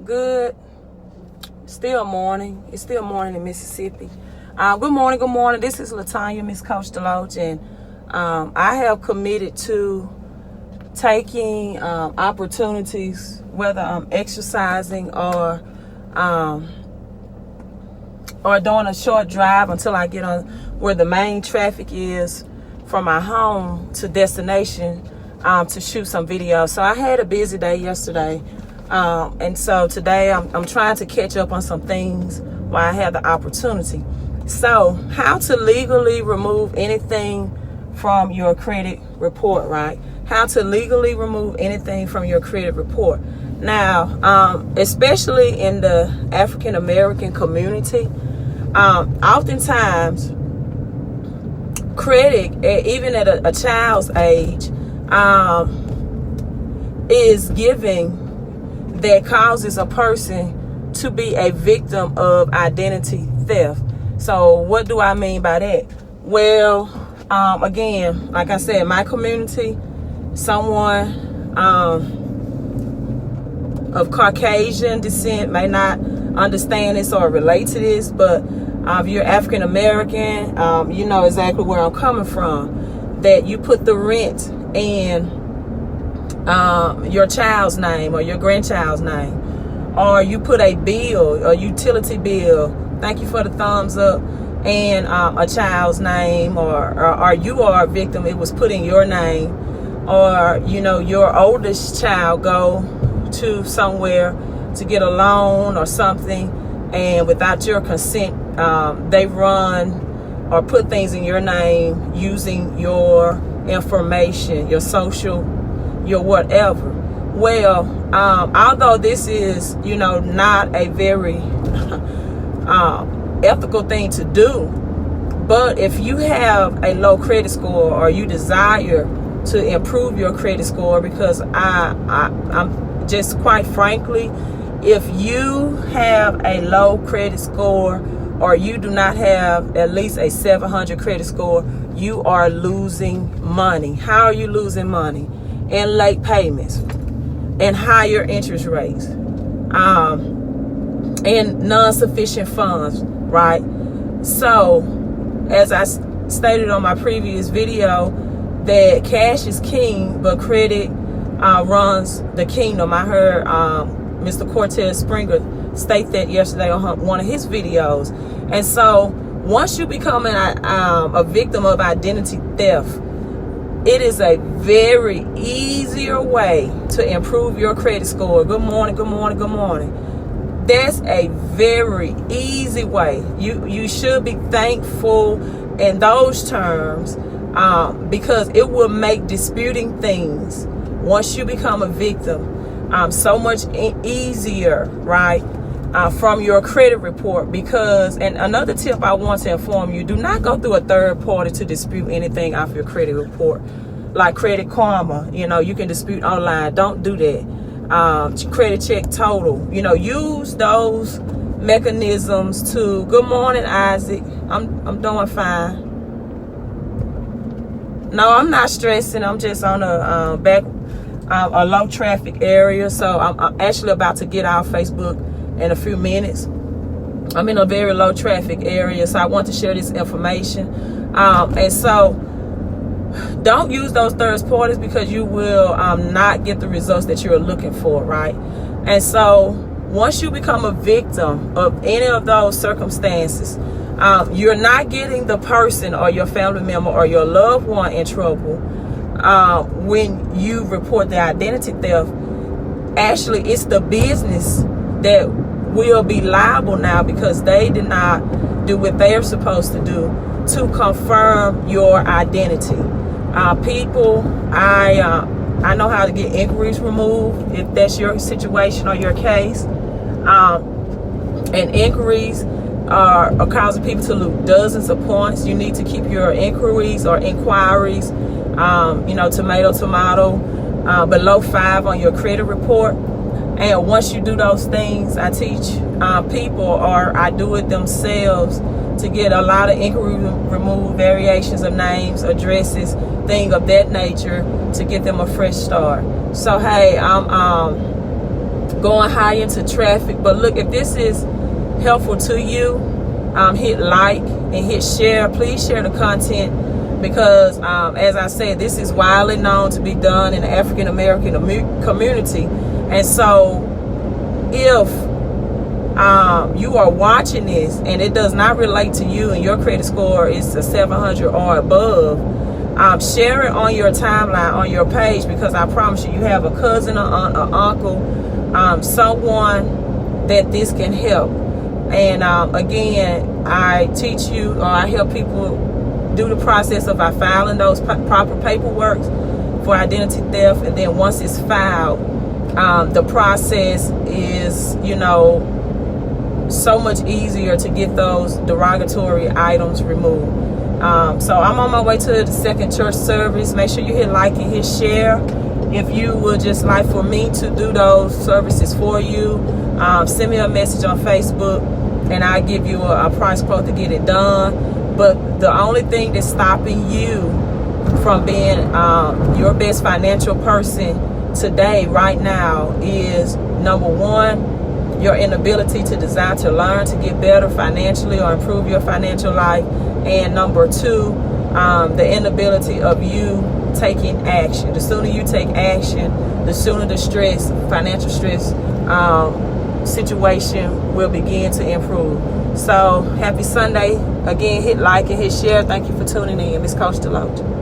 Good. Still morning. It's still morning in Mississippi. Good morning. This is Latanya, Miss Coach Deloach, and I have committed to taking opportunities, whether I'm exercising or doing a short drive until I get on where the main traffic is from my home to destination, to shoot some videos. So I had a busy day yesterday, and so today I'm trying to catch up on some things while I have the opportunity. So how to legally remove anything from your credit report, right? How to legally remove anything from your credit report. Now, especially in the African American community, oftentimes credit, even at a child's age, is giving that causes a person to be a victim of identity theft. So what do I mean by that? Well, again, like I said, my community, someone of Caucasian descent may not understand this or relate to this, but if you're African American, you know exactly where I'm coming from. That you put the rent in your child's name or your grandchild's name, or you put a bill, a utility bill, thank you for the thumbs up, and a child's name, or you are a victim, it was put in your name, or you know your oldest child go to somewhere to get a loan or something, and without your consent, they run or put things in your name using your information, your social, your whatever. Well, although this is, you know, not a very ethical thing to do, but if you have a low credit score or you desire to improve your credit score, because I'm just quite frankly, if you have a low credit score or you do not have at least a 700 credit score, you are losing money. How are you losing money? In late payments, and higher interest rates, and non-sufficient funds, right? So, as I stated on my previous video, that cash is king, but credit runs the kingdom. I heard Mr. Cortez Springer state that yesterday on one of his videos. And so once you become a victim of identity theft, it is a very easier way to improve your credit score. Good morning. That's a very easy way. You should be thankful in those terms, because it will make disputing things, once you become a victim, so much easier, right? From your credit report. Because, and another tip I want to inform you, do not go through a third party to dispute anything off your credit report, like Credit Karma. You know, you can dispute online. Don't do that. Credit Check Total, you know, use those mechanisms to, good morning Isaac, I'm doing fine. No, I'm not stressing. I'm just on a low traffic area, so I'm actually about to get off Facebook in a few minutes. I'm in a very low traffic area, so I want to share this information. And so don't use those third parties, because you will not get the results that you're looking for, right? And so once you become a victim of any of those circumstances, you're not getting the person or your family member or your loved one in trouble when you report the identity theft. Actually, it's the business that will be liable now, because they did not do what they're supposed to do to confirm your identity. People, I know how to get inquiries removed if that's your situation or your case. And inquiries are causing people to lose dozens of points. You need to keep your inquiries or inquiries, you know, tomato, below 5 on your credit report. And once you do those things, I teach people, or I do it themselves, to get a lot of inquiry removed, variations of names, addresses, thing of that nature, to get them a fresh start. So hey, going high into traffic. But look, if this is helpful to you, hit like and hit share. Please share the content, because as I said, this is widely known to be done in the African American community. And so if you are watching this and it does not relate to you and your credit score is a 700 or above, share it on your timeline, on your page, because I promise you, you have a cousin, or aunt, or uncle, someone that this can help. And again, I teach you, or I help people do the process of filing those proper paperwork for identity theft. And then once it's filed, the process is, so much easier to get those derogatory items removed. So I'm on my way to the second church service. Make sure you hit like and hit share. If you would just like for me to do those services for you, send me a message on Facebook and I'll give you a price quote to get it done. But the only thing that's stopping you from being your best financial person today, right now, is number one, your inability to desire to learn to get better financially or improve your financial life. And number two, the inability of you taking action. The sooner you take action, the sooner the stress, financial stress situation will begin to improve. So happy Sunday. Again, hit like and hit share. Thank you for tuning in. Miss Coach Deloach.